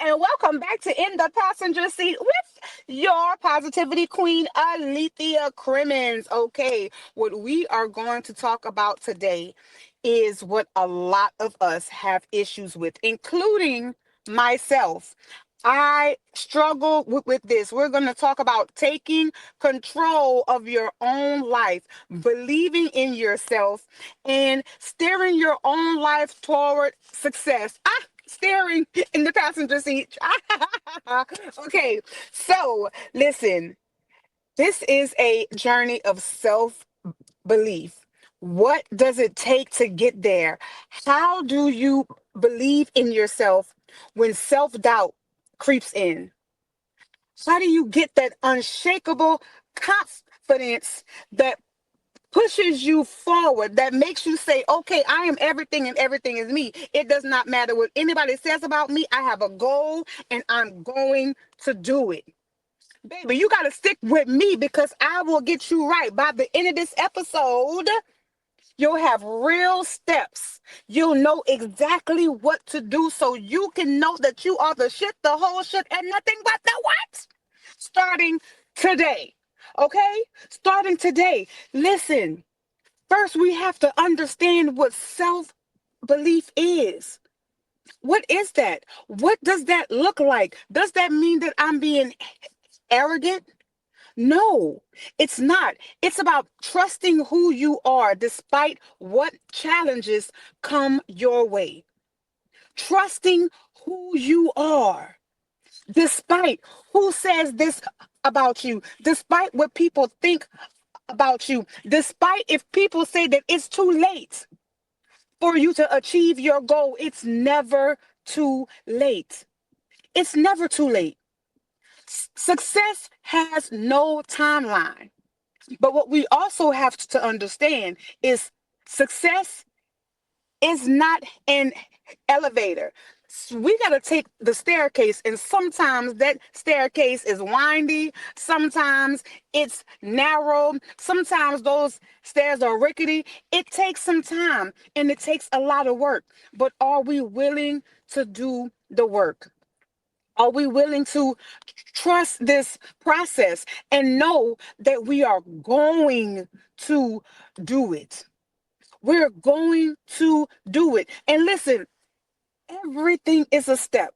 and welcome back to In the Passenger Seat with your positivity queen, Alethea Crimmins. Okay, what we are going to talk about today is what a lot of us have issues with, including myself. I struggle with this. We're going to talk about taking control of your own life, believing in yourself, and steering your own life toward success. Steering in the passenger seat. Okay, so listen, this is a journey of self belief. What does it take to get there? How do you believe in yourself when self doubt creeps in? How do you get that unshakable confidence that pushes you forward, that makes you say, okay, I am everything and everything is me? It does not matter what anybody says about me. I have a goal and I'm going to do it. Baby, you got to stick with me because I will get you right. By the end of this episode, you'll have real steps. You'll know exactly what to do so you can know that you are the shit, the whole shit, and nothing but the what? Starting today. Okay? Starting today. Listen, first we have to understand what self belief is. What is that? What does that look like? Does that mean that I'm being arrogant? No, it's not. It's about trusting who you are despite what challenges come your way. Trusting who you are despite who says this about you, despite what people think about you, despite if people say that it's too late for you to achieve your goal. It's never too late. It's never too late. Success has no timeline. But what we also have to understand is success is not an elevator. We got to take the staircase, and sometimes that staircase is windy, sometimes it's narrow, sometimes those stairs are rickety. It takes some time and it takes a lot of work. But are we willing to do the work? Are we willing to trust this process and know that we are going to do it? We're going to do it. And listen, everything is a step.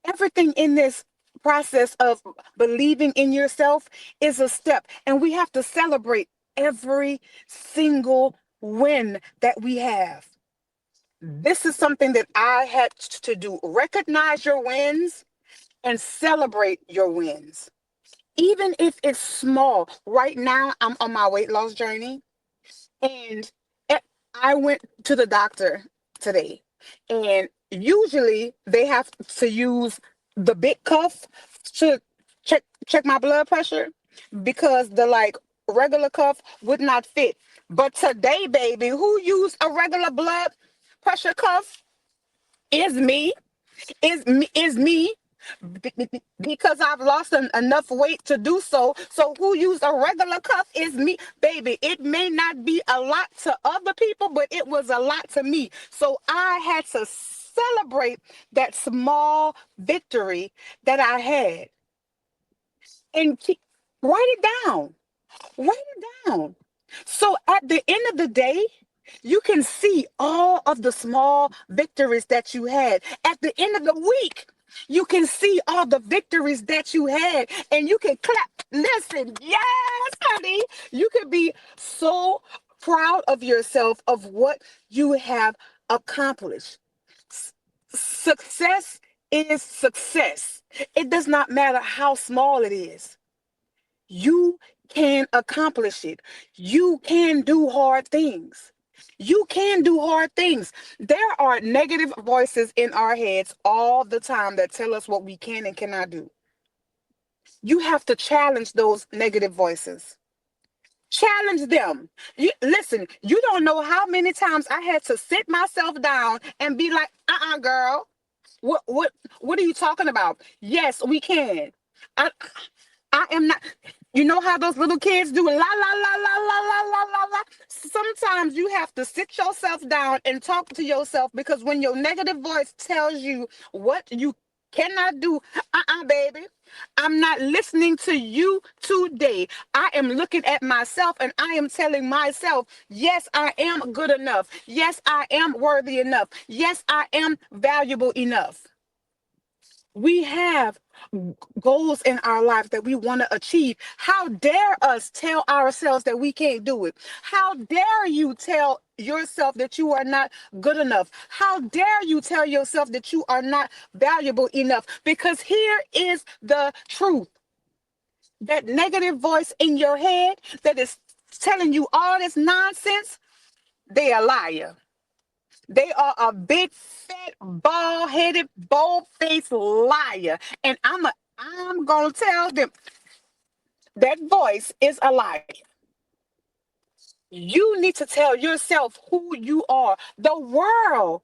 Everything in this process of believing in yourself is a step. And we have to celebrate every single win that we have. This is something that I had to do. Recognize your wins and celebrate your wins. Even if it's small. Right now, I'm on my weight loss journey, and eh, I went to the doctor today. And usually they have to use the big cuff to check my blood pressure because the like regular cuff would not fit. But today, baby, who used a regular blood pressure cuff is me. Is me because I've lost enough weight to do so. So who used a regular cuff is me, baby. It may not be a lot to other people, but it was a lot to me. So I had to celebrate that small victory that I had and write it down. Write it down. So at the end of the day, you can see all of the small victories that you had. At the end of the week, you can see all the victories that you had and you can clap. Listen, yes, honey. You can be so proud of yourself of what you have accomplished. Success is success. It does not matter how small it is. You can accomplish it. You can do hard things. You can do hard things. There are negative voices in our heads all the time that tell us what we can and cannot do. You have to challenge those negative voices. Challenge them. Listen, you don't know how many times I had to sit myself down and be like, girl, what are you talking about? Yes, we can. I I am not. You know how those little kids do la la la la la la la la la. Sometimes you have to sit yourself down and talk to yourself because when your negative voice tells you what you cannot do. Baby. I'm not listening to you today. I am looking at myself and I am telling myself, yes, I am good enough. Yes, I am worthy enough. Yes, I am valuable enough. We have goals in our life that we want to achieve. How dare us tell ourselves that we can't do it? How dare you tell yourself that you are not good enough? How dare you tell yourself that you are not valuable enough? Because here is the truth. That negative voice in your head that is telling you all this nonsense, they a liar. They are a big, fat, bald-headed, bold-faced liar. And I'm gonna tell them that voice is a liar. You need to tell yourself who you are. The world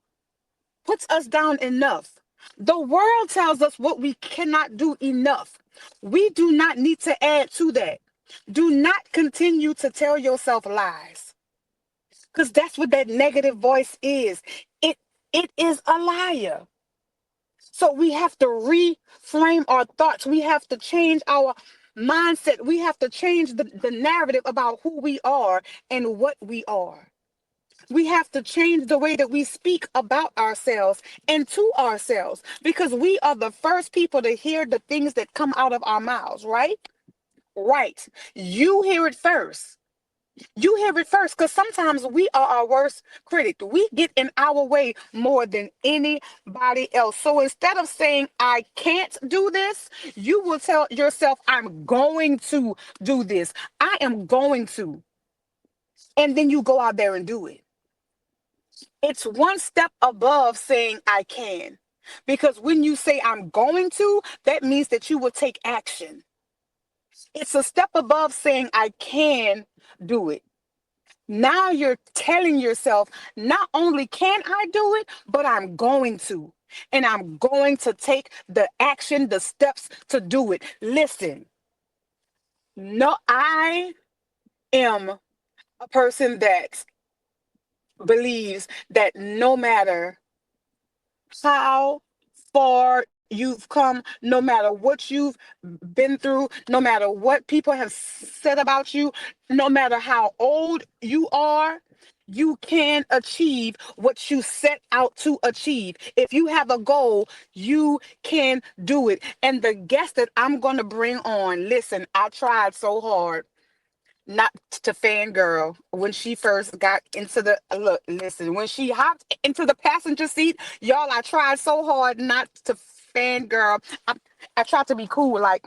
puts us down enough. The world tells us what we cannot do enough. We do not need to add to that. Do not continue to tell yourself lies. Because that's what that negative voice is. It it is a liar. So we have to reframe our thoughts. We have to change our mindset. We have to change the narrative about who we are and what we are. We have to change the way that we speak about ourselves and to ourselves because we are the first people to hear the things that come out of our mouths, right? Right. You hear it first. You hear it first because sometimes we are our worst critic. We get in our way more than anybody else. So instead of saying, I can't do this, you will tell yourself, I'm going to do this. I am going to. And then you go out there and do it. It's one step above saying, I can. Because when you say, I'm going to, that means that you will take action. It's a step above saying, I can do it. Now you're telling yourself, not only can I do it, but I'm going to. And I'm going to take the action, the steps to do it. Listen, no, I am a person that believes that no matter how far you've come, no matter what you've been through, no matter what people have said about you, no matter how old you are, you can achieve what you set out to achieve. If you have a goal, you can do it. And the guest that I'm going to bring on, listen, I tried so hard not to fangirl when she first got into the look. Listen, when she hopped into the passenger seat, y'all, I tried so hard not to fangirl. I tried to be cool, like,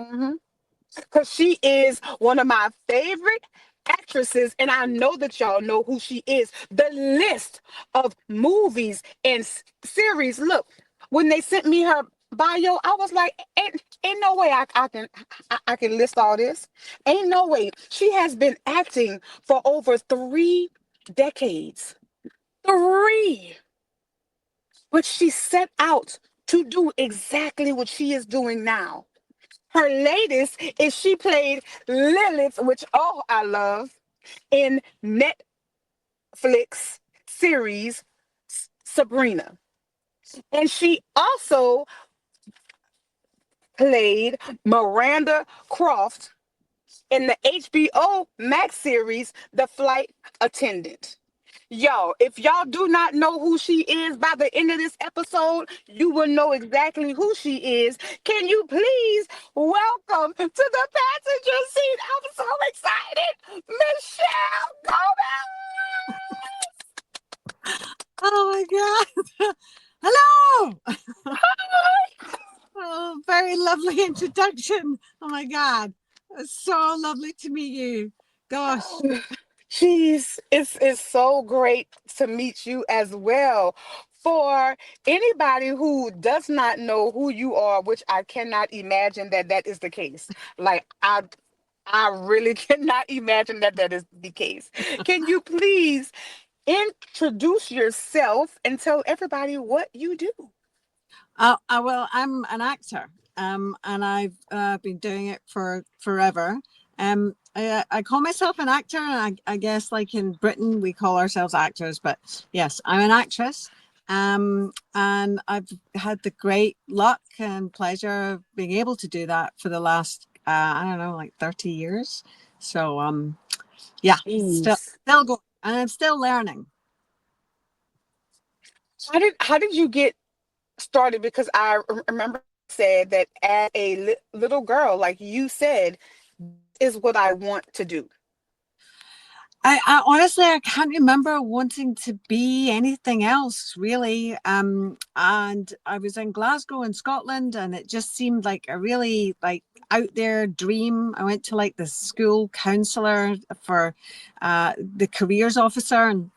because she is one of my favorite actresses, and I know that y'all know who she is. The list of movies and series. Look, when they sent me her bio, I was like, ain't no way I can list all this. Ain't no way. She has been acting for over 3 decades. Three. But she set out to do exactly what she is doing now. Her latest is she played Lilith, which oh I love, in Netflix series Sabrina. And she also played Miranda Croft in the HBO Max series The Flight Attendant. Y'all, if y'all do not know who she is by the end of this episode, you will know exactly who she is. Can you please welcome to the passenger seat? I'm so excited, Michelle Gomez. Oh my God. Hello. Oh, very lovely introduction. Oh my God. It's so lovely to meet you. Gosh. Jeez, it's so great to meet you as well. For anybody who does not know who you are, which I cannot imagine that that is the case. Like I really cannot imagine that that is the case. Can you please introduce yourself and tell everybody what you do? Well, I'm an actor, and I've been doing it for forever. I call myself an actor, and I guess like in Britain we call ourselves actors, but yes, I'm an actress. And I've had the great luck and pleasure of being able to do that for the last, I don't know, like 30 years. So, yeah, Jeez. still going, and I'm still learning. How did you get started? Because I remember you said that as a little girl, like you said, is what I want to do. I honestly, I can't remember wanting to be anything else really. And I was in Glasgow in Scotland, and it just seemed like a really like out there dream. I went to like the school counselor for the careers officer and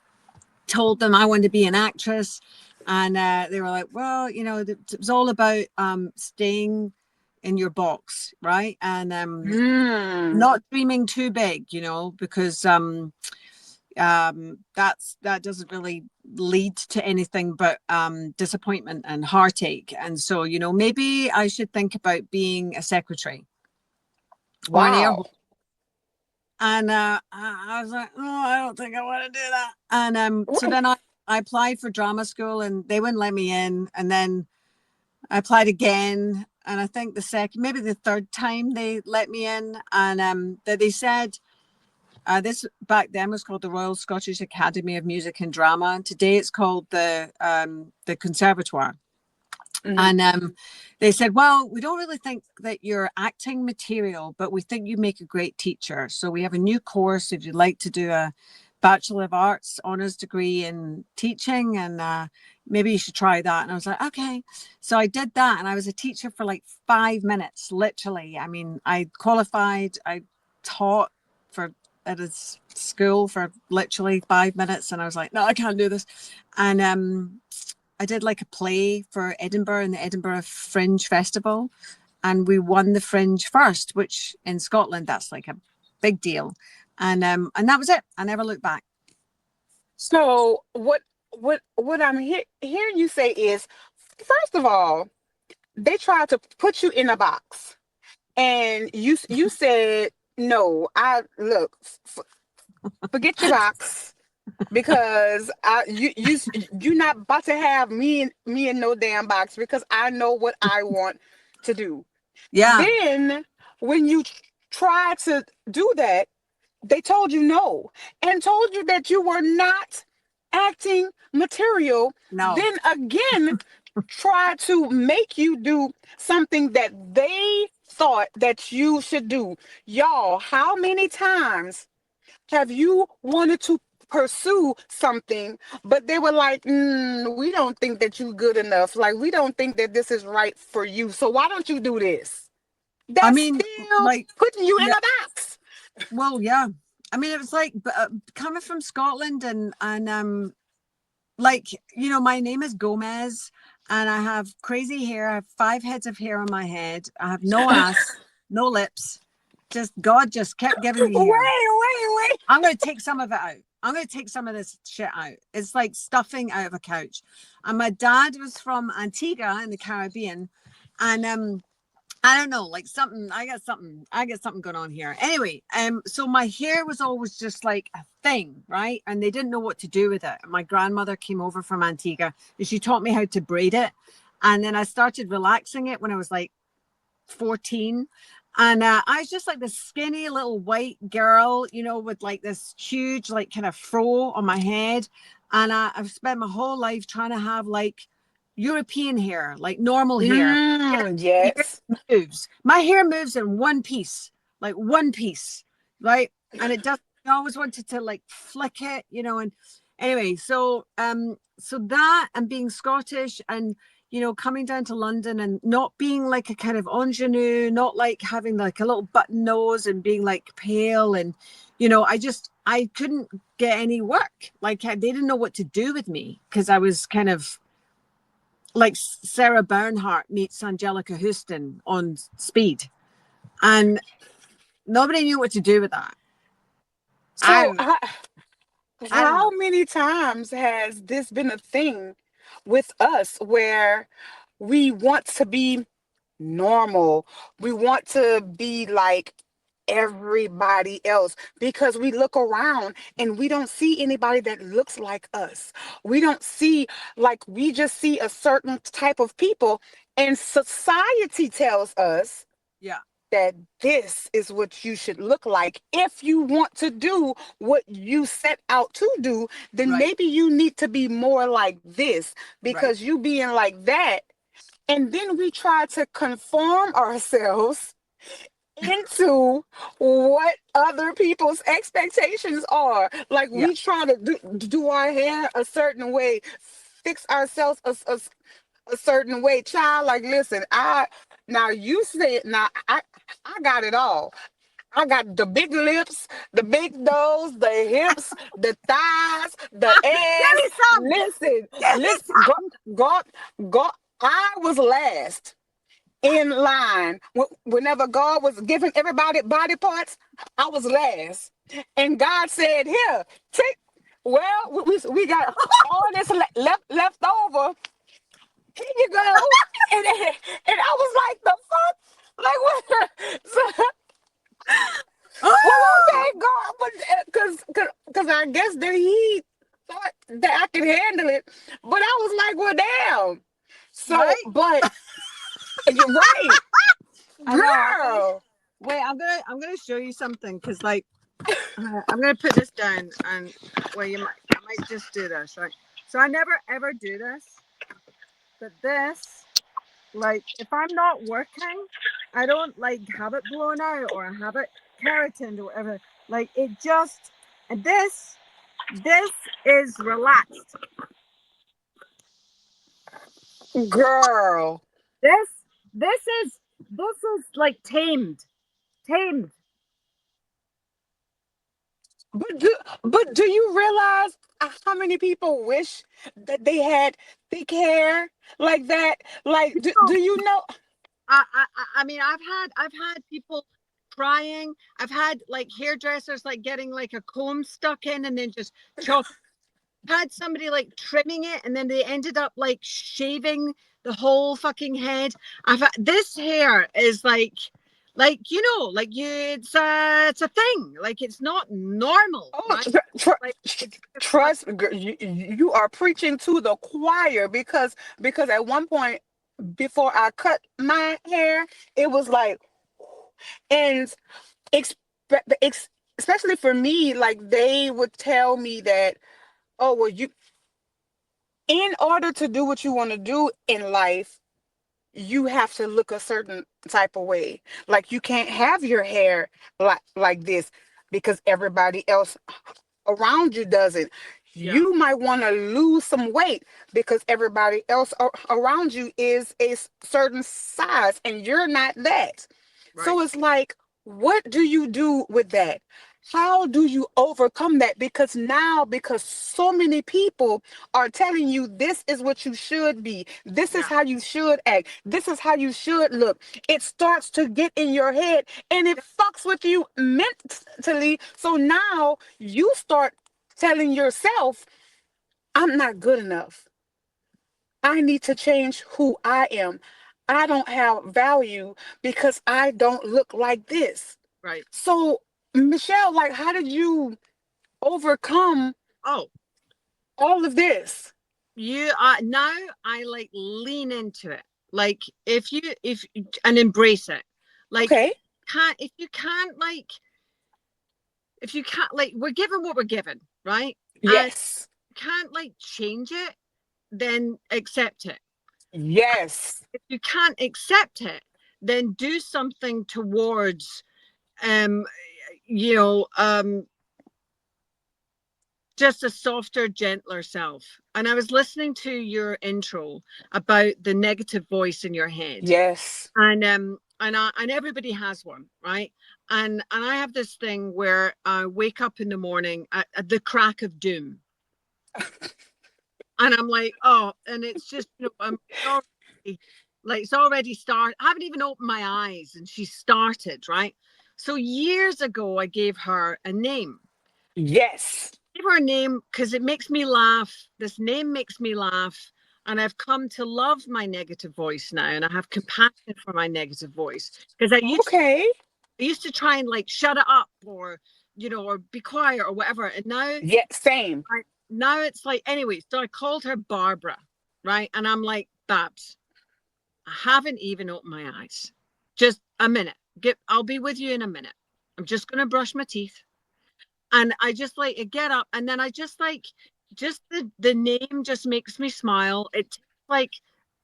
told them I wanted to be an actress. And they were like, well, it was all about staying in your box, right? And Hmm. not dreaming too big, because that doesn't really lead to anything but disappointment and heartache. And so, maybe I should think about being a secretary or an air Wow. hostess. And I was like, oh, I don't think I want to do that. And so then I applied for drama school, and they wouldn't let me in. And then I applied again, and I think the second, maybe the third time they let me in, and that they said, this back then was called the Royal Scottish Academy of Music and Drama, and today it's called the Conservatoire. Hmm. And they said, well, we don't really think that you're acting material, but we think you make a great teacher. So we have a new course if you'd like to do a Bachelor of Arts honors degree in teaching, and maybe you should try that. And I was like, okay. So I did that, and I was a teacher for like 5 minutes, literally. I mean, I qualified, I taught for at a school for literally 5 minutes, and I was like, no, I can't do this. And I did like a play for Edinburgh in the Edinburgh Fringe Festival, and we won the Fringe first, which in Scotland that's like a big deal. And that was it. I never looked back. So what I'm hearing you say is, first of all, they tried to put you in a box, and you said no. I look, forget your box, because you're not about to have me in no damn box, because I know what I want to do. Yeah, Then when you try to do that, they told you no, and told you that you were not acting material. no, Then again, try to make you do something that they thought that you should do. Y'all, how many times have you wanted to pursue something, but they were like, we don't think that you're good enough. Like, we don't think that this is right for you. So why don't you do this? I That's mean, still like, putting you in yeah, a box. well, yeah. I mean, it was like coming from Scotland, and like, my name is Gomez, and I have crazy hair. I have 5 heads of hair on my head. I have no ass, no lips. Just God just kept giving me hair. Wait. I'm going to take some of it out. I'm going to take some of this shit out. It's like stuffing out of a couch. And my dad was from Antigua in the Caribbean. And I don't know, like something, I got something going on here. Anyway, so my hair was always just like a thing, right? And they didn't know what to do with it. And my grandmother came over from Antigua, and she taught me how to braid it. And then I started relaxing it when I was like 14. And I was just like this skinny little white girl, with like this huge, like kind of fro on my head. And I've spent my whole life trying to have like European hair, like normal hair. Hair Yes. moves. My hair moves in one piece, like one piece, right? And it does. I always wanted to like flick it, and anyway, so that, and being Scottish, and coming down to London and not being like a kind of ingenue, not like having like a little button nose and being like pale, and I couldn't get any work. Like they didn't know what to do with me because I was kind of like Sarah Bernhardt meets Angelica Houston on speed, and nobody knew what to do with that. So I I don't how know. many times has this been a thing with us, where we want to be normal? We want to be like everybody else, because we look around and we don't see anybody that looks like us. We don't see, like, we just see a certain type of people, and society tells us Yeah. that this is what you should look like. If you want to do what you set out to do, then Right. maybe you need to be more like this, Right. because you being like that. And then we try to conform ourselves into what other people's expectations are. Like, Yeah. we try to do our hair a certain way, fix ourselves a certain way. Child, like, listen, now you said, now I got it all. I got the big lips, the big nose, the hips, the thighs, the Give ass. me some. Listen, Give me listen, some. God, God, I was last in line. Whenever God was giving everybody body parts, I was last. And God said, "Here, take." Well, we got all this left over. Here you go. And I was like, the fuck, like, what? So, well, Oh, okay, God, but because I guess that he thought that I could handle it, but I was like, well, damn. So, right. but you're right, I know. girl. Wait. I'm gonna show you something because like I'm gonna put this down and well I might just do this right. So I never ever do this, but this like if I'm not working, I don't like have it blown out or have it keratined or whatever. Like it just and this is relaxed. Girl. This this is like tamed. But do you realize how many people wish that they had thick hair like that? Like, do you know? I mean, I've had people crying. I've had like hairdressers like getting like a comb stuck in and then just chop. Had somebody like trimming it and then they ended up like shaving the whole fucking head. I've had, this hair is like you know like you it's a thing like it's not normal, Oh, right? Like it's just like trust, girl, you are preaching to the choir, because at one point, before I cut my hair, it was like, and especially for me, like, they would tell me that, oh, well, you, in order to do what you want to do in life, you have to look a certain type of way. Like, you can't have your hair like this, because everybody else around you doesn't. yeah, You might want to lose some weight, because everybody else around you is a certain size and you're not that. right. So it's like, what do you do with that? How do you overcome that? Because now, because so many people are telling you this is what you should be, this is Yeah, how you should act, this is how you should look, it starts to get in your head and it fucks with you mentally. So now you start telling yourself, I'm not good enough. I need to change who I am. I don't have value because I don't look like this. right. So, Michelle, like, how did you overcome Oh, all of this? you now I like lean into it. Like if and embrace it. Like Okay. if you can't like if you can't like we're given what we're given, right? And Yes. can't like change it, then accept it. Yes. If you can't accept it, then do something towards um you know just a softer, gentler self. And I was listening to your intro about the negative voice in your head. Yes. And everybody has one, right? And I have this thing where I wake up in the morning at the crack of doom. And I'm like, oh, and it's just I'm already like it's already started. I haven't even opened my eyes and she started, right? So years ago I gave her a name. Yes. Give her a name because it makes me laugh. This name makes me laugh. And I've come to love my negative voice now. And I have compassion for my negative voice. Because I used Okay. I used to try and like shut it up, or or be quiet or whatever. And now, Yeah, same. now it's like, anyway, so I called her Barbara, right? And I'm like, Babs, I haven't even opened my eyes. Just a minute. I'll be with you in a minute. I'm just gonna brush my teeth. And I just like get up, and then I just like, just the name just makes me smile. It takes like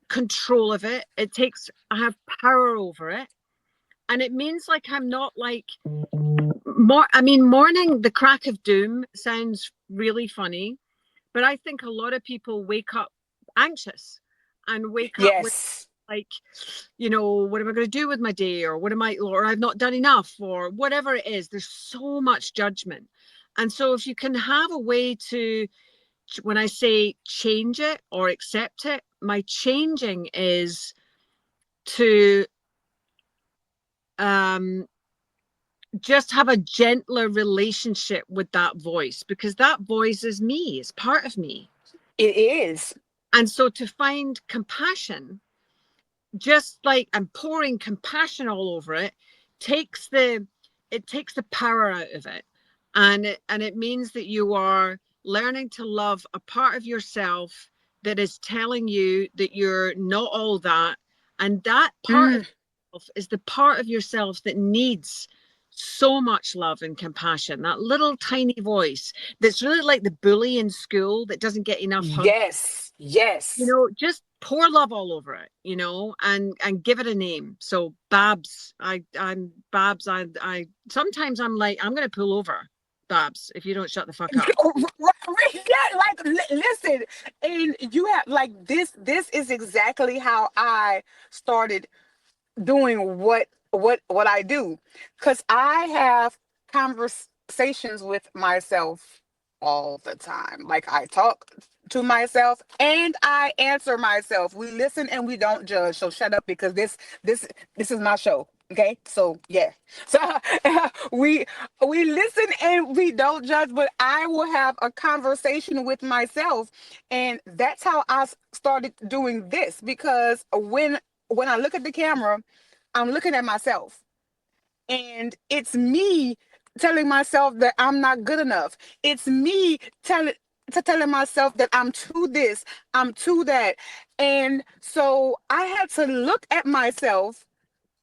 control of it. I have power over it. And it means like I'm not like morning, the crack of doom sounds really funny, but I think a lot of people wake up anxious and wake up with Yes. like, what am I going to do with my day, or or I've not done enough, or whatever it is. There's so much judgment. And so if you can have a way to, when I say change it or accept it, my changing is to um just have a gentler relationship with that voice, because that voice is me, it's part of me. It is. And so to find compassion, just like I'm pouring compassion all over it, takes the it takes the power out of it. And it means that you are learning to love a part of yourself that is telling you that you're not all that. And that part of Mm, is the part of yourself that needs so much love and compassion. That little tiny voice that's really like the bully in school that doesn't get enough hugs. yes. Yes. Just pour love all over it, and give it a name. So Babs, I'm Babs. I sometimes I'm like, I'm gonna pull over, Babs, if you don't shut the fuck up. Yeah, like listen, and you have like this is exactly how I started doing what I do, because I have conversations with myself all the time. Like I talk to myself and I answer myself. We listen and we don't judge. So shut up, because this is my show. Okay, so yeah, so we we listen and we don't judge, but I will have a conversation with myself, and that's how I started doing this. Because when I look at the camera, I'm looking at myself, and it's me telling myself that I'm not good enough. It's me telling myself that I'm too this, I'm too that. And so I had to look at myself,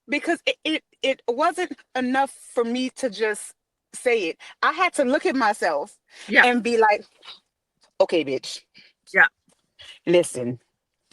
because it wasn't enough for me to just say it. I had to look at myself Yeah, and be like, okay, bitch, yeah. listen,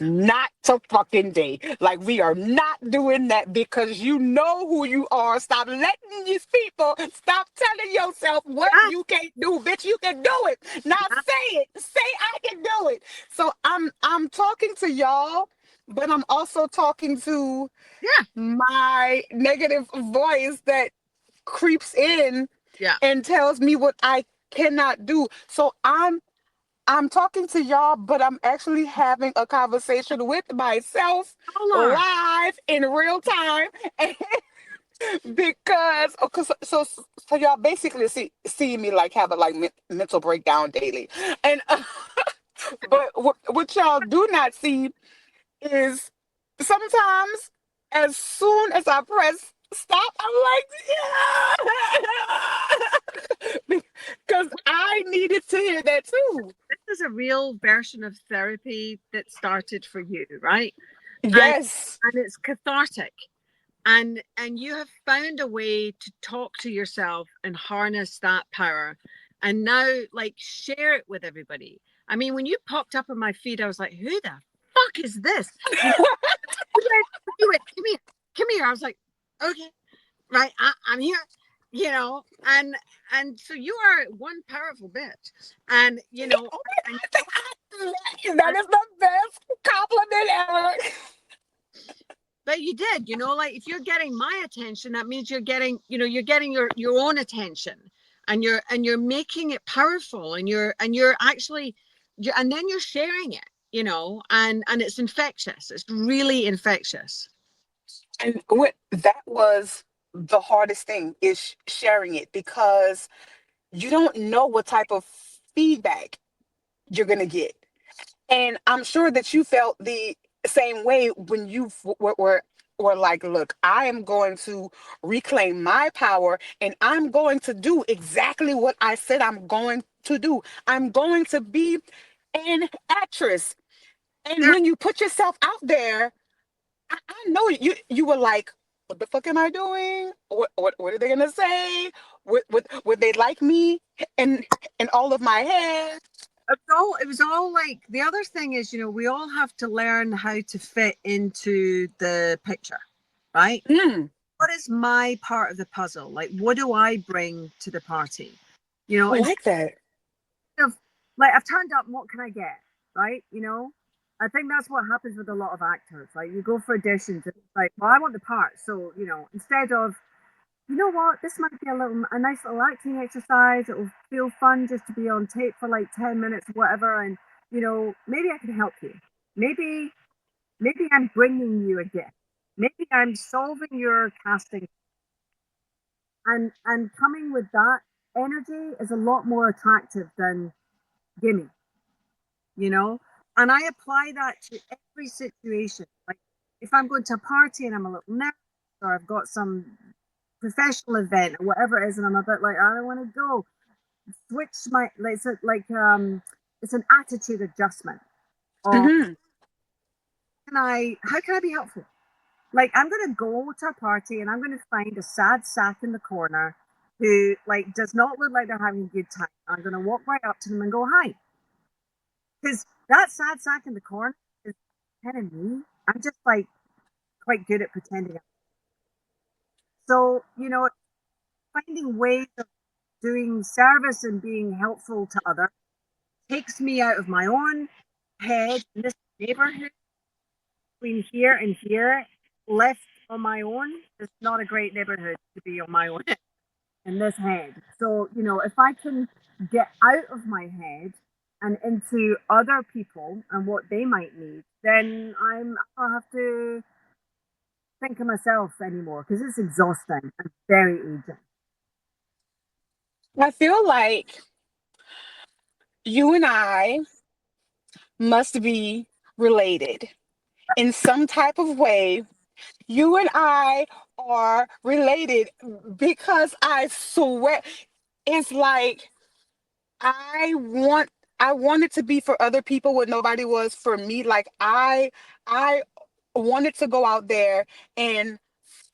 not to fucking day. Like, we are not doing that, because you know who you are. Stop letting these people, stop telling yourself what Yeah, you can't do. Bitch, you can do it. Now yeah, say it. Say I can do it. So I'm talking to y'all, but I'm also talking to yeah, my negative voice that creeps in yeah. and tells me what I cannot do. So I'm talking to y'all, but I'm actually having a conversation with myself Dollar. live in real time. Because okay, so y'all basically see me like have a like mental breakdown daily. And but what y'all do not see is sometimes, as soon as I press stop, I'm like, yeah, because I needed to hear that too. This is a real version of therapy that started for you, right? And Yes. and it's cathartic. And you have found a way to talk to yourself and harness that power, and now like share it with everybody. I mean, when you popped up on my feed, I was like, who the fuck is this? Come here, come here. I was like, okay, right, I'm here, and so you are one powerful bitch. and you know and, That is the best compliment ever. but you did, like, if you're getting my attention, that means you're getting your own attention, and you're making it powerful, and you're actually, and then you're sharing it, and it's infectious. It's really infectious. And what that was the hardest thing is sharing it, because you don't know what type of feedback you're gonna get. And I'm sure that you felt the same way when you were or like, look, I am going to reclaim my power and I'm going to do exactly what I said I'm going to do. I'm going to be an actress. And There, when you put yourself out there, I know you were like, what the fuck am I doing? What are they gonna say? Would they like me and all of my hair? it was all like the other thing is, we all have to learn how to fit into the picture, right? Mm, What is my part of the puzzle? Like, what do I bring to the party? I Instead like that. of like I've turned up, and what can I get? Right? I think that's what happens with a lot of actors. Like you go for auditions, and it's like, well, I want the part, so instead of what, this might be a nice little acting exercise. It will feel fun just to be on tape for like 10 minutes, whatever, and maybe I can help you. Maybe I'm bringing you a gift. Maybe I'm solving your casting, and coming with that energy is a lot more attractive than gimme, you know. And I apply that to every situation. Like if I'm going to a party and I'm a little nervous, or I've got some professional event or whatever it is, and I'm a bit like, I don't want to go. Switch my like it's an attitude adjustment. Or Hmm. how can I be helpful? Like I'm gonna go to a party and I'm gonna find a sad sack in the corner who like does not look like they're having a good time. I'm gonna walk right up to them and go hi. Because that sad sack in the corner is kind of me. I'm just like quite good at pretending. So, finding ways of doing service and being helpful to others takes me out of my own head in this neighborhood between here and here. Left on my own is not a great neighborhood to be on my own in this head. So, if I can get out of my head and into other people and what they might need, then I don't have to think of myself anymore because it's exhausting and very aging. I feel like you and I must be related in some type of way. You and I are related because I swear it's like I want I wanted to be for other people what nobody was for me. Like I wanted to go out there and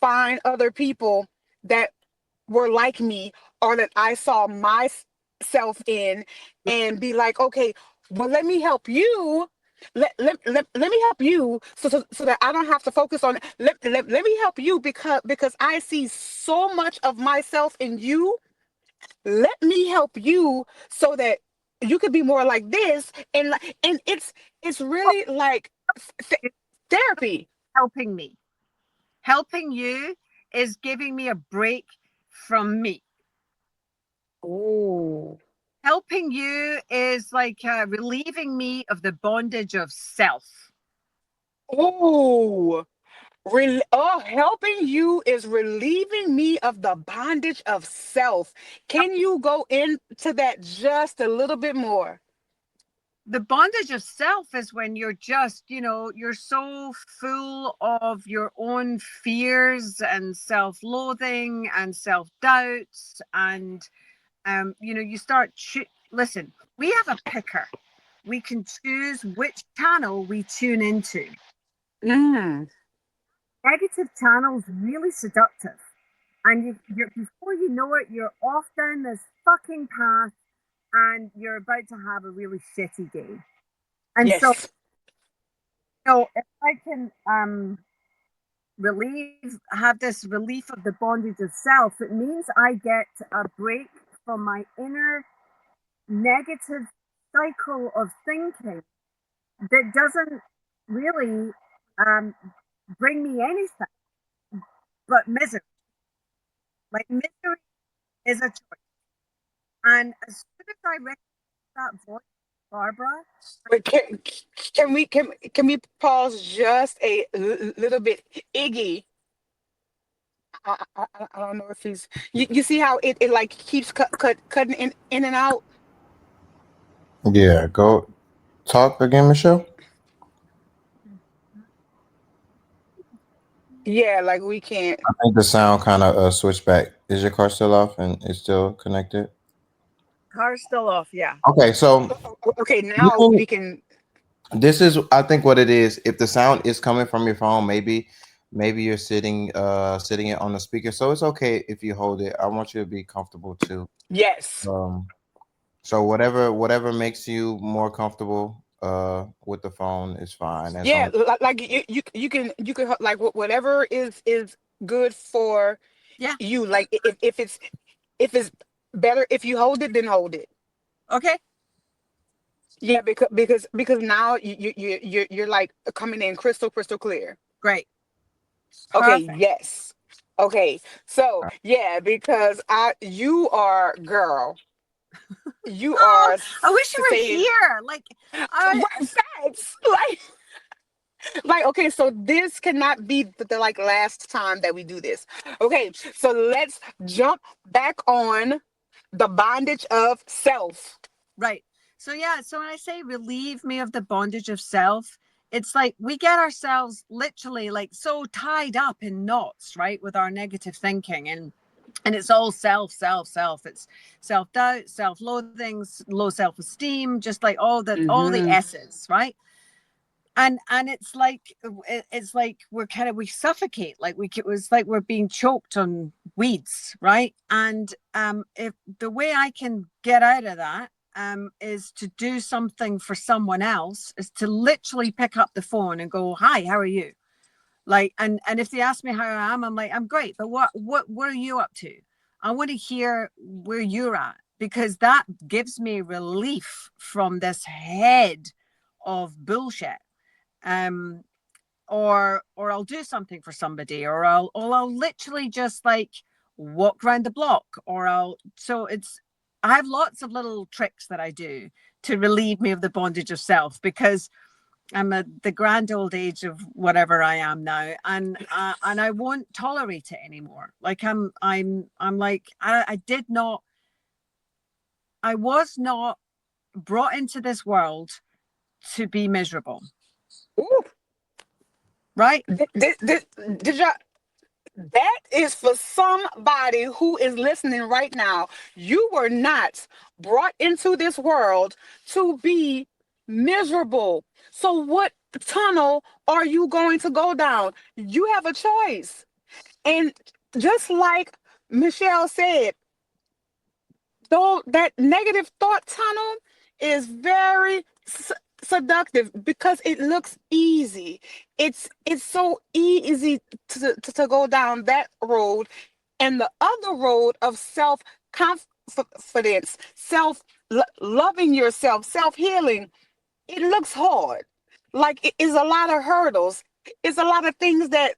find other people that were like me or that I saw myself in and be like, okay, well, let me help you. Let me help you so that I don't have to focus on let me help you because I see so much of myself in you. Let me help you so that you could be more like this and it's Oh, really like th- therapy. helping me. Helping you is giving me a break from me. Oh. Helping you is like relieving me of the bondage of self. Oh. Helping you is relieving me of the bondage of self. Can you go into that just a little bit more? The bondage of self is when you're just, you're so full of your own fears and self loathing and self doubts. And, you start, listen, we have a picker. We can choose which channel we tune into. Mm. Negative channels really seductive. And before you know it, you're off down this fucking path and you're about to have a really shitty day. And so, Yes. if I can have this relief of the bondage of self, it means I get a break from my inner negative cycle of thinking that doesn't really um, bring me anything but misery. Like misery is a choice. And as soon as I recognize that voice, Barbara, But can we pause just a little bit? Iggy, I don't know if he's you see how it like keeps cutting in and out. Yeah, go talk again, Michelle. Yeah, like we can't. I think the sound kind of switched back. Is your car still off and it's still connected? Car's still off. Yeah. Okay, so Okay, you now can. we can. This is, I think, what it is. If the sound is coming from your phone, maybe you're sitting it on the speaker, so it's okay if you hold it. I want you to be comfortable too. Yes. Um, so whatever makes you more comfortable with the phone is fine as Yeah, long. like you can like whatever is good for Yeah. you. Like if it's better if you hold it, then hold it. Okay. Yeah, because now you're like coming in crystal clear. Great. Okay, Perfect. yes. Okay. So, yeah, because I you are girl. You Oh, are I wish you were saying here. Like, I facts. Like okay, so this cannot be the like last time that we do this. Okay, so let's jump back on the bondage of self. right. So yeah. So when I say relieve me of the bondage of self, it's like we get ourselves literally like so tied up in knots, right, with our negative thinking, and it's all self. It's self-doubt, self-loathing, low self-esteem, just like all the Mm-hmm. s's, right? And it's like we're kind of we suffocate, like it was like we're being choked on weeds, right? And if the way I can get out of that is to do something for someone else, is to literally pick up the phone and go, hi, how are you? Like, and if they ask me how I am, I'm like, I'm great, but what are you up to? I want to hear where you're at, because that gives me relief from this head of bullshit. um or I'll do something for somebody, or I'll literally just like walk around the block, or I'll so it's I have lots of little tricks that I do to relieve me of the bondage of self, because I'm at the grand old age of whatever I am now, and I won't tolerate it anymore. Like I'm like I did not I was not brought into this world to be miserable, Ooh, right? did y'all that is for somebody who is listening right now. You were not brought into this world to be miserable. So, what tunnel are you going to go down? You have a choice. And just like Michelle said, though that negative thought tunnel is very seductive because it looks easy. It's so easy to go down that road, and the other road of self confidence, self loving yourself, self healing, it looks hard. Like it is a lot of hurdles. It's a lot of things that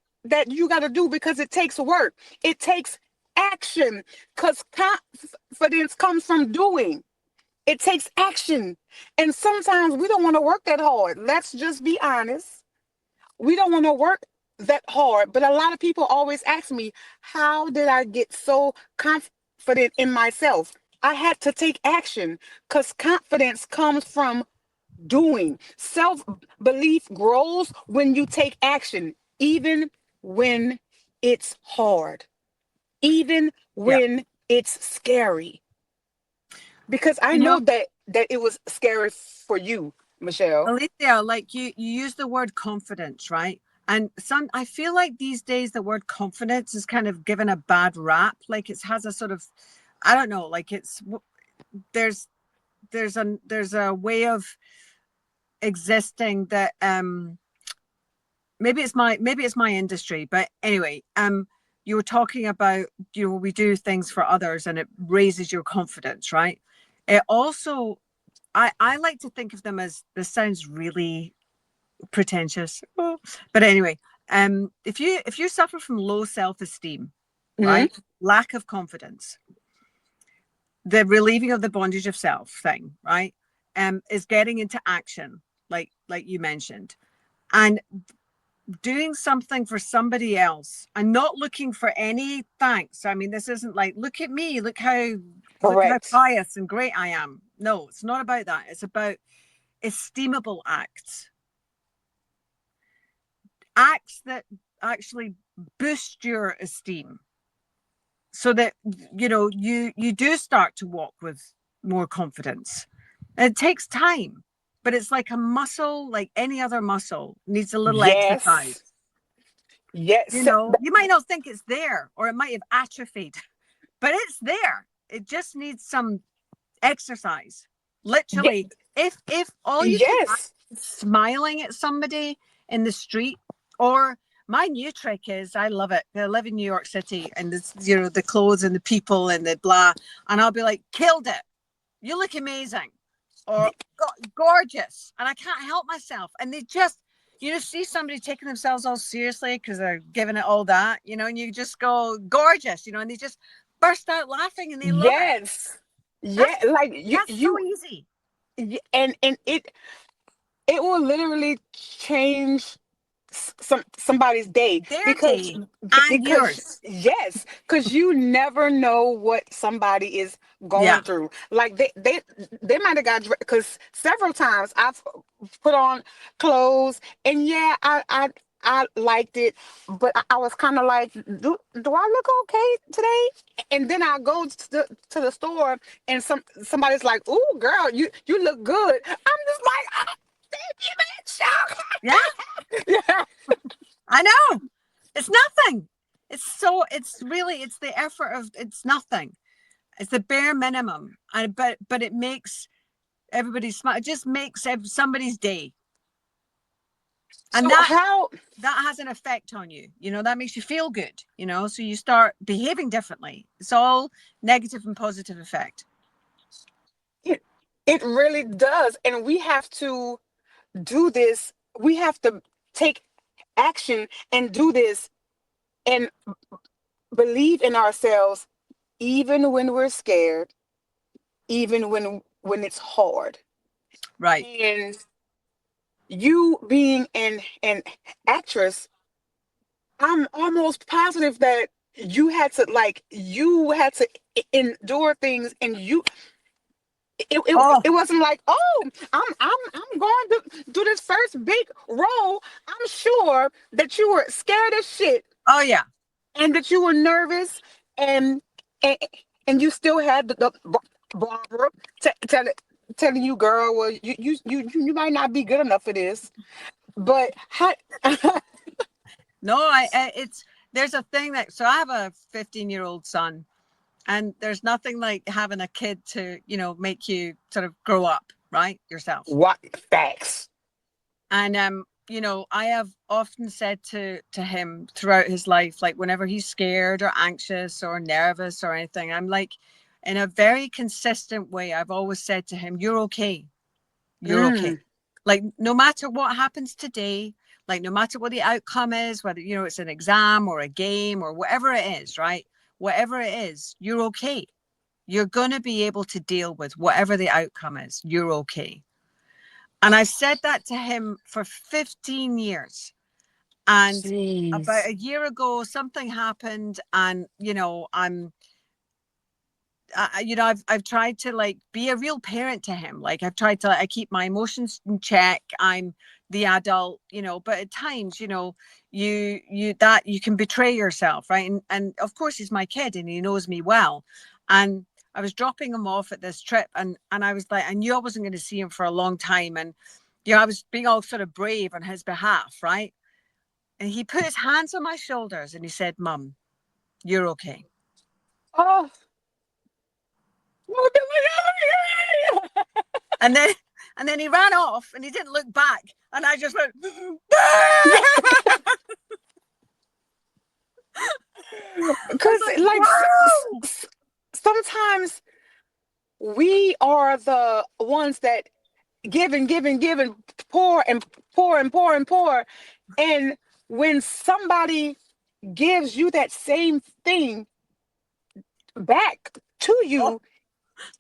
you got to do because it takes work. It takes action because confidence comes from doing. It takes action. And sometimes we don't want to work that hard. Let's just be honest. We don't want to work that hard. But a lot of people always ask me, how did I get so confident in myself? I had to take action because confidence comes from doing. Self belief grows when you take action, even when it's hard, even Yeah. when it's scary. Because I You know, know that it was scary for you, Michelle. Alicia, like you use the word confidence, right? And some, I feel like these days the word confidence is kind of given a bad rap. Like it has a sort of, I don't know, like there's there's a way of existing that maybe it's my industry, but anyway, you were talking about, we do things for others and it raises your confidence, right? It also, I like to think of them as, this sounds really pretentious. Oh. But anyway, if you suffer from low self-esteem, Hmm. right, lack of confidence, the relieving of the bondage of self thing, right, is getting into action, like you mentioned, and doing something for somebody else and not looking for any thanks. I mean, this isn't like, look at me, look how Correct. pious and great I am. No, it's not about that. It's about esteemable acts, acts that actually boost your esteem so that, you do start to walk with more confidence. And it takes time, but it's like a muscle, like any other muscle needs a little exercise. Yes. Yes. You might not think it's there, or it might have atrophied, but it's there. It just needs some exercise. Literally, if all you can Yes. is smiling at somebody in the street, or my new trick is, I love it. I live in New York City, and this, the clothes and the people and the blah, and I'll be like, killed it. You look amazing, or gorgeous, and I can't help myself. And they just, see somebody taking themselves all seriously because they're giving it all that, and you just go gorgeous, and they just burst out laughing and they love it. Yes. Yeah. That's Like that's so easy. and it will literally change somebody's day, Their because day and yours. yes, because you never know what somebody is Yeah. going through. Like they might have got, because several times I've put on clothes, and yeah, I liked it, but I was kind of like, do I look okay today? And then I go to the store, and somebody's like, "Ooh, girl, you look good." I'm just like, "Ah, thank you, bitch." Yeah. Yeah. I know. It's nothing. It's the effort of, it's nothing. It's the bare minimum. But it makes everybody smile. It just makes somebody's day. And So how? that has an effect on you. That makes you feel good, so you start behaving differently. It's all negative and positive effect. It really does. And we have to do this. We have to take action and do this, and believe in ourselves, even when we're scared, even when it's hard. Right. And you being an actress, I'm almost positive that you had to endure things, and Oh, it wasn't like, oh, I'm going to do this first big role. I'm sure that you were scared as shit, oh yeah. and that you were nervous, and and, and you still had the Barbara telling you, girl, well, you might not be good enough for this, but how? No, it's, there's a thing that, so I have a 15-year-old son, and there's nothing like having a kid to, make you sort of grow up, right? Yourself. What facts? And I have often said to him throughout his life, like whenever he's scared or anxious or nervous or anything, I'm like, in a very consistent way, I've always said to him, you're okay. You're okay. Mm. Like, no matter what happens today, like no matter what the outcome is, whether, it's an exam or a game or whatever it is, right? Whatever it is, you're okay. You're going to be able to deal with whatever the outcome is. You're okay. And I said that to him for 15 years. And about Jeez. a year ago, something happened, and, I've tried to like be a real parent to him. Like I've tried to, I keep my emotions in check. I'm the adult, but at times, you can betray yourself, right? And of course he's my kid and he knows me well. And I was dropping him off at this trip, and I was like, I knew I wasn't going to see him for a long time. And, I was being all sort of brave on his behalf, right? And he put his hands on my shoulders and he said, Mum, you're okay. Oh. And then he ran off and he didn't look back. And I just went, Because like sometimes we are the ones that give and give and give and pour and pour and pour and pour. And when somebody gives you that same thing back to you,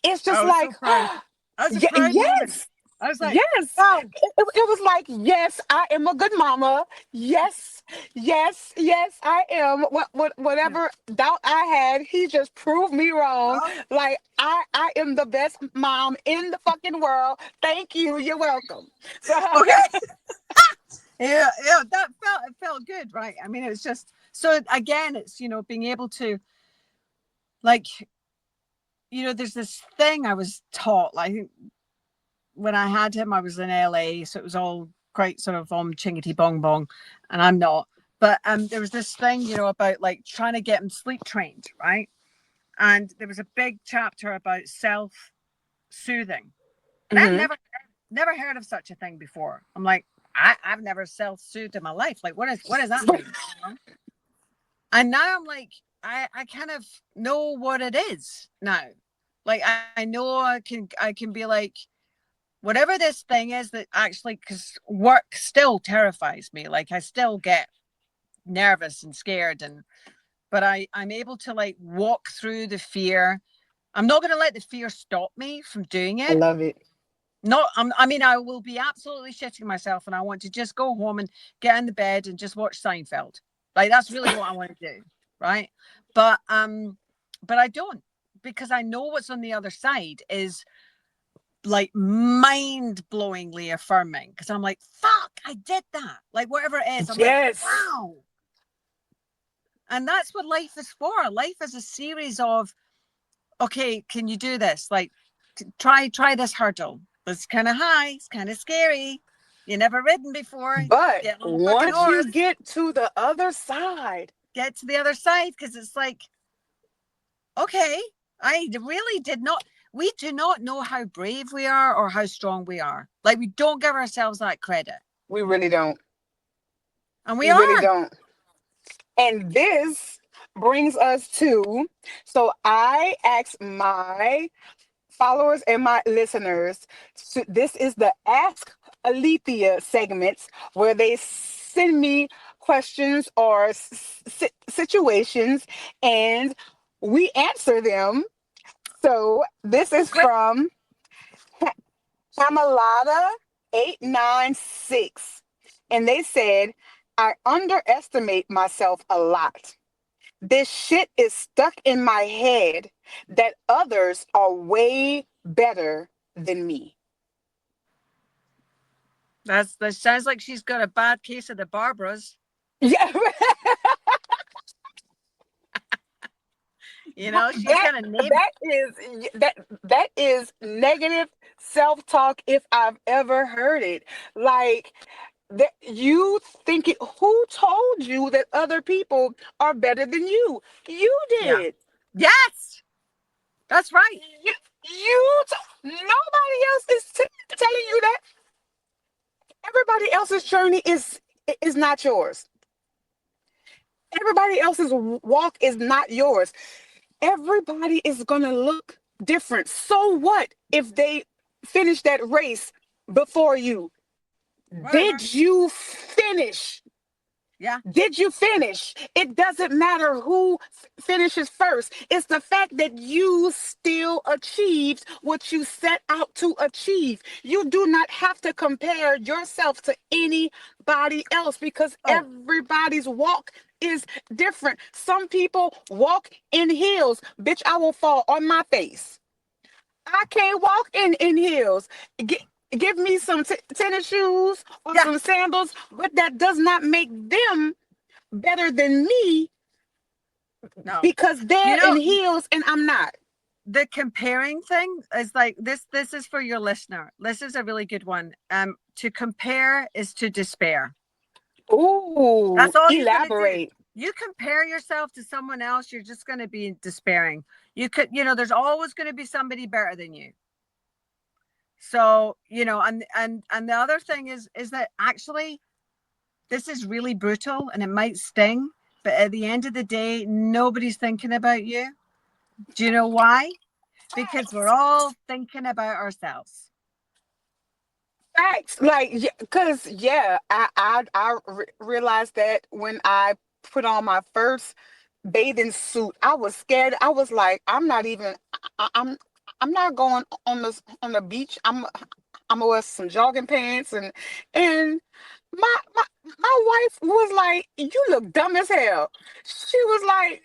it's just I was like, so proud. I was a proud moment. yes, I was like, yes. wow. It was like, yes, I am a good mama. Yes, yes, yes, I am. Whatever doubt I had, he just proved me wrong. Oh, Like I am the best mom in the fucking world. Thank you. You're welcome. So okay. Yeah, it felt good, right? I mean, it was just so again, it's being able to like there's this thing I was taught like when I had him, I was in LA, so it was all quite sort of chingity bong bong, and I'm not. But there was this thing, about like trying to get him sleep trained, right? And there was a big chapter about self soothing, and I'd Hmm. never heard of such a thing before. I'm like, I've never self soothed in my life. Like, what does that mean? And now I'm like, I kind of know what it is now. Like, I know I can be like, whatever this thing is that actually, because work still terrifies me. Like, I still get nervous and scared, but I'm able to like walk through the fear. I'm not going to let the fear stop me from doing I it. love it. Not, I mean, I will be absolutely shitting myself, and I want to just go home and get in the bed and just watch Seinfeld. Like that's really what I want to do, right? But but I don't, because I know what's on the other side is like mind-blowingly affirming. Because I'm like, fuck, I did that. Like whatever it is, I'm like, Yes. wow. And that's what life is for. Life is a series of, okay, can you do this? Like, try this hurdle. It's kind of high. It's kind of scary. You never ridden before. But Get on a fucking once you horse. get to the other side, Get to the other side, because it's like, okay, I really did not. We do not know how brave we are or how strong we are. Like we don't give ourselves that credit, we really don't. and we We really are. don't. And this brings us to, so I asked my followers and my listeners, this is the Ask Alethea segments where they send me questions or situations and we answer them. So this Oh, is great. from Camelada896. And they said, I underestimate myself a lot. This shit is stuck in my head that others are way better than me. That sounds like she's got a bad case of the Barbaras. Yeah, She's got a name. that is negative self-talk if I've ever heard it. Like that you think it, who told you that other people are better than you? You Yeah. did. Yes, that's right. Nobody else is telling you that. Everybody else's journey is not yours. Everybody else's walk is not yours. Everybody is going to look different. So what if they finish that race before you? Whatever. Did you finish? Yeah. Did you finish? It doesn't matter who finishes first. It's the fact that you still achieved what you set out to achieve. You do not have to compare yourself to anybody else because Oh, everybody's walk is different. Some people walk in heels. Bitch, I will fall on my face. I can't walk in heels. Give me some tennis shoes or yeah. some sandals, but that does not make them better than me No. because You they're in know, heels and I'm not. the comparing thing is like this is for your listener. This is a really good one. To compare is to despair. Ooh, That's all you're going to do. elaborate. You compare yourself to someone else, you're just going to be despairing. There's always going to be somebody better than you. So, and the other thing is that actually this is really brutal and it might sting, but at the end of the day, nobody's thinking about you. Do you know why? Because we're Facts. all thinking about ourselves. Facts. Like, because, yeah, realized that when I put on my first bathing suit, I was scared. I was like, I'm not even, I'm not going on the beach. I'm gonna wear some jogging pants and my wife was like, "You look dumb as hell." She was like,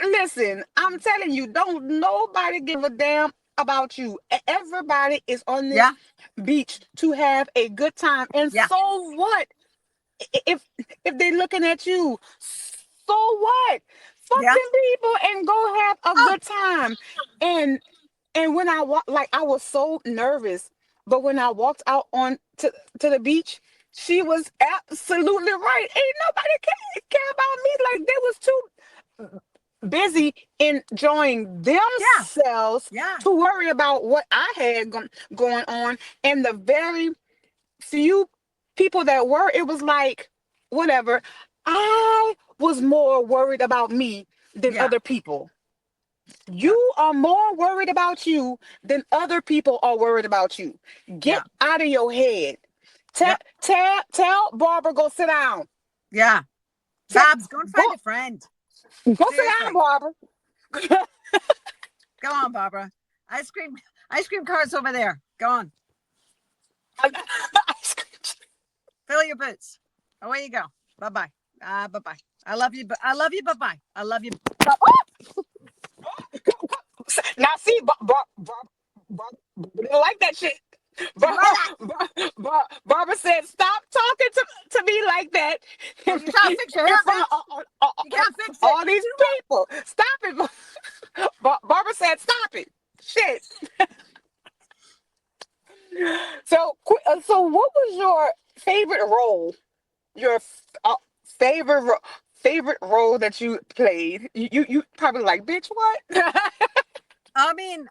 "Listen, I'm telling you, don't nobody give a damn about you. Everybody is on this Yeah. beach to have a good time. And Yeah. so what? If they're looking at you, so what? Fuck Yeah. them people and go have a Oh, good time. And when I walked, like I was so nervous, but when I walked out on to the beach, she was absolutely right. Ain't nobody care about me. Like they was too busy enjoying yeah. themselves Yeah. to worry about what I had going on. And the very few people that were, it was like, whatever. I was more worried about me than Yeah. other people. Yeah. You are more worried about you than other people are worried about you. Get Yeah. out of your head. Yeah. Tell Barbara, go sit down. Yeah. Tell, Babs, go and go, find a friend. go sit down, Seriously. Barbara. Go on, Barbara. Ice cream cart's over there. Go on. Fill your boots. Away you go. Bye bye. Bye bye. I love you. I love you. Bye bye. I love you. Now see, they don't like that shit. Bar- Barbara said, "Stop talking to me like that You can't fix your in hair, front bitch. You of can't fix it. all You're these too much. people. Stop it." Barbara said, "Stop it." Shit. So what was your favorite role? Your favorite role that you played? You probably like, bitch, what? I mean,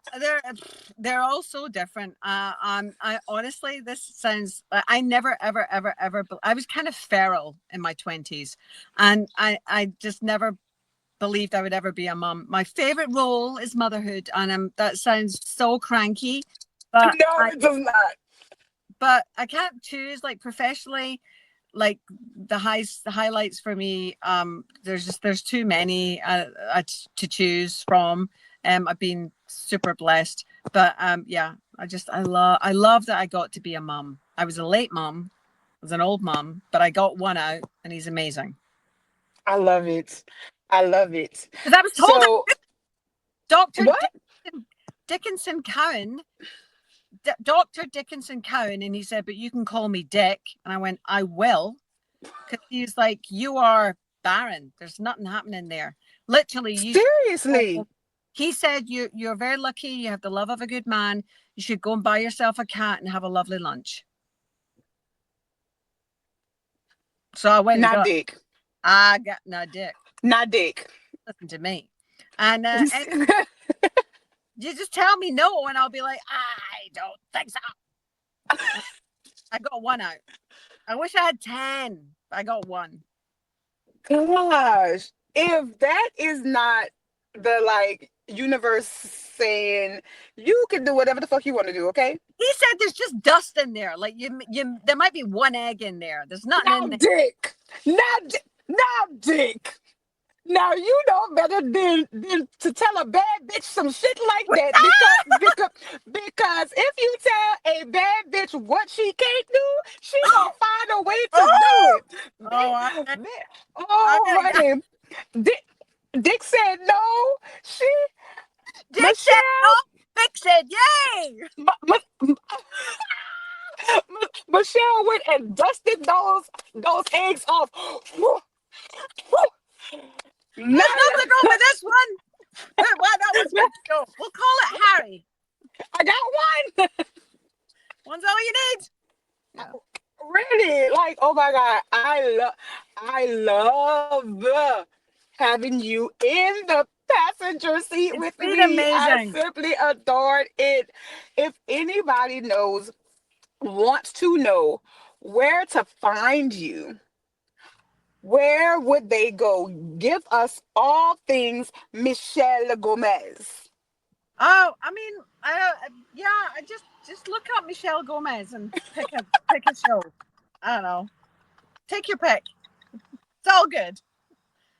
they're all so different. I honestly, this sounds. I never, ever, ever, ever. I was kind of feral in my 20s, and I just never believed I would ever be a mom. My favorite role is motherhood, and that sounds so cranky, but No, it does not. I can't choose like professionally. Like the highlights for me. There's too many to choose from. I've been super blessed, but yeah, I love that I got to be a mum. I was a late mum, I was an old mum, but I got one out, and he's amazing. I love it. I love it. Because I was told So Doctor what? Dickinson Cowan, Doctor Dickinson Cowan, and he said, "But you can call me Dick," and I went, "I will." Because he's like, "You are barren. There's nothing happening there. Literally, you should." Seriously. He said, "You're very lucky. You have the love of a good man. You should go and buy yourself a cat and have a lovely lunch." So I went and Not got. dick. I got no dick. Not dick. Listen to me, and you just tell me no, and I'll be like, "I don't think so." I got one out. I wish I had 10. I got one. Gosh, if that is not the like universe saying you can do whatever the fuck you want to do, okay? He said there's just dust in there. Like there might be one egg in there. There's nothing Now in there. dick. Now dick. Now you know better than to tell a bad bitch some shit like that because if you tell a bad bitch what she can't do, she gonna find a way to do Oh, it. oh, I Oh, gotta. honey, Dick said no. She Dick said, Michelle "Oh, fix it, yay!" M- M- Michelle went and dusted those eggs off. Now, There's nothing wrong with this one. Well, that one's good to go. We'll call it Harry. I got one. One's all you need. Yeah. Really, like, oh my god, I love having you in the passenger seat It's with been me. I amazing. simply adored it. If anybody wants to know where to find you, where would they go? Give us all things Michelle Gomez. Oh, I mean, yeah, I just look up Michelle Gomez and pick a show. I don't know. Take your pick. It's all good.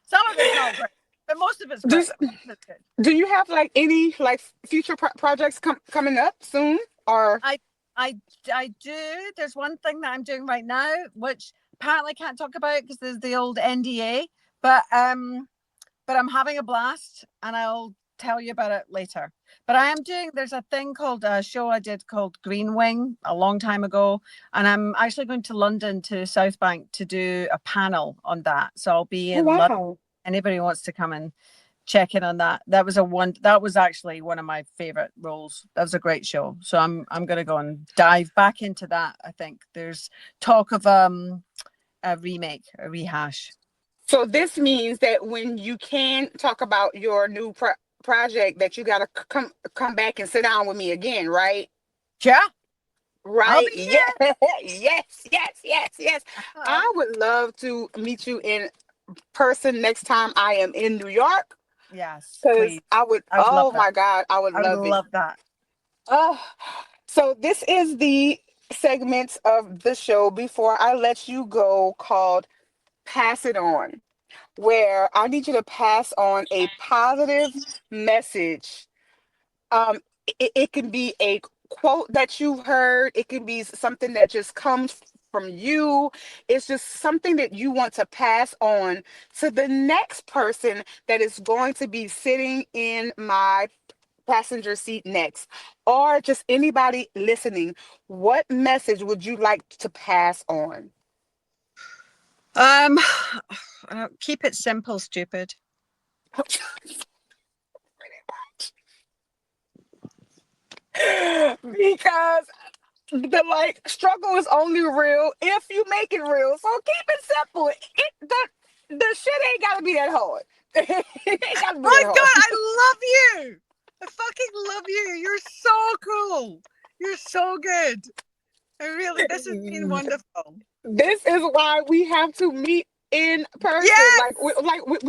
Some of it's not great, but most of it's Do, great. Most of it's good. do you have like any like future projects coming up soon? Or I I I do. There's one thing that I'm doing right now, which apparently I can't talk about because there's the old NDA. But I'm having a blast, and tell you about it later. But I am doing, there's a thing called a show I did called Green Wing a long time ago. And I'm actually going to London to South Bank to do a panel on that. So I'll be Oh, in London. wow. Anybody wants to come and check in on that. That was actually one of my favorite roles. That was a great show. So I'm gonna go and dive back into that. I think there's talk of a remake, a rehash. So this means that when you can talk about your new project, that you got to come back and sit down with me again, right? Yeah, I'll Right? be Yeah. here. Yes. I would love to meet you in person next time I am in New York, Yes, because please. I would, I would love oh that. my God, I would I would love it. love that. Oh, so this is the segment of the show before I let you go called Pass It On, where I need you to pass on a positive message. It can be a quote that you've heard, it can be something that just comes from you. It's just something that you want to pass on to the next person that is going to be sitting in my passenger seat next, or just anybody listening. What message would you like to pass on? Um, keep it simple, stupid. Because the like struggle is only real if you make it real. So keep it simple. The shit ain't gotta be that hard. It ain't gotta be My that hard. God, I love you. I fucking love you. You're so cool. You're so good. This has been wonderful. This is why we have to meet in person. Yes,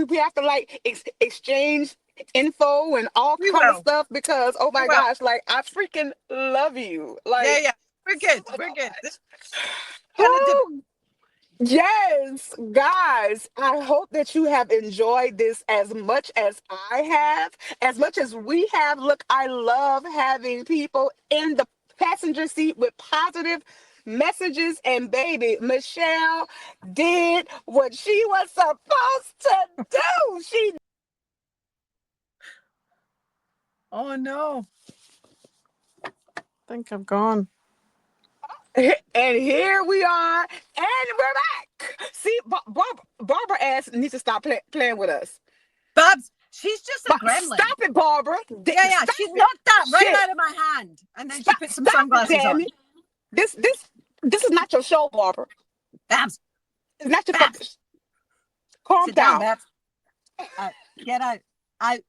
We have to like exchange info and all we kind of will. stuff, because oh We my will. gosh, like I freaking love you. Yeah, Like yeah. We're good. oh my We're good. gosh. This hella div- Oh, yes, guys, I hope that you have enjoyed this as much as I have, as much as we have. Look, I love having people in the passenger seat with positive messages, and baby, Michelle did what she was supposed to do. She Oh no. I think I'm gone. and here we are, and we're back. See, Barbara ass needs to stop playing with us. Babs, she's just a gremlin. Stop it, Barbara. Yeah, yeah. Stop She it. knocked that right Shit. out of my hand. And then she put some Stop it, sunglasses damn on. it. This is not your show, Barbara. Babs, It's not your fucking. Babs. Calm Sit down, down. Babs. Get out. Out.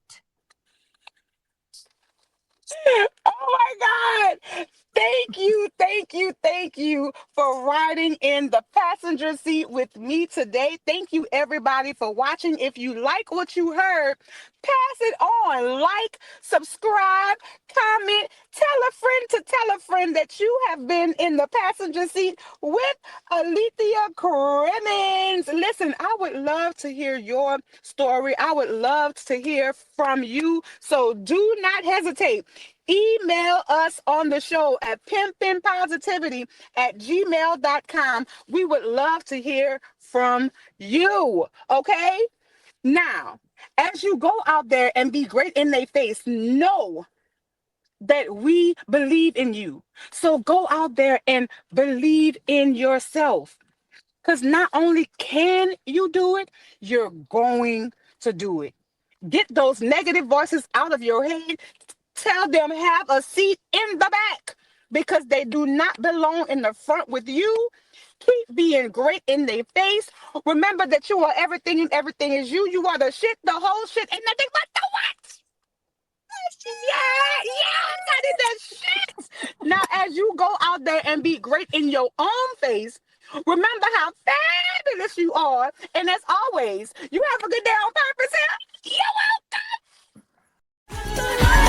Oh my God. Thank you for riding in the passenger seat with me today. Thank you, everybody, for watching. If you like what you heard, pass it on. Like, subscribe, comment, tell a friend that you have been in the passenger seat with Alethea Crimmins. Listen, I would love to hear your story. I would love to hear from you. So do not hesitate. Email us on the show at pimpinpositivity@gmail.com. We would love to hear from you. Okay? Now, as you go out there and be great in their face, know that we believe in you. So go out there and believe in yourself. Because not only can you do it, you're going to do it. Get those negative voices out of your head. Tell them have a seat in the back, because they do not belong in the front with you. Keep being great in their face. Remember that you are everything and everything is you. You are the shit, the whole shit, and nothing but the what? Yeah, yes, I did that shit. Now, as you go out there and be great in your own face, remember how fabulous you are. And as always, you have a good day on purpose. Here. You're welcome.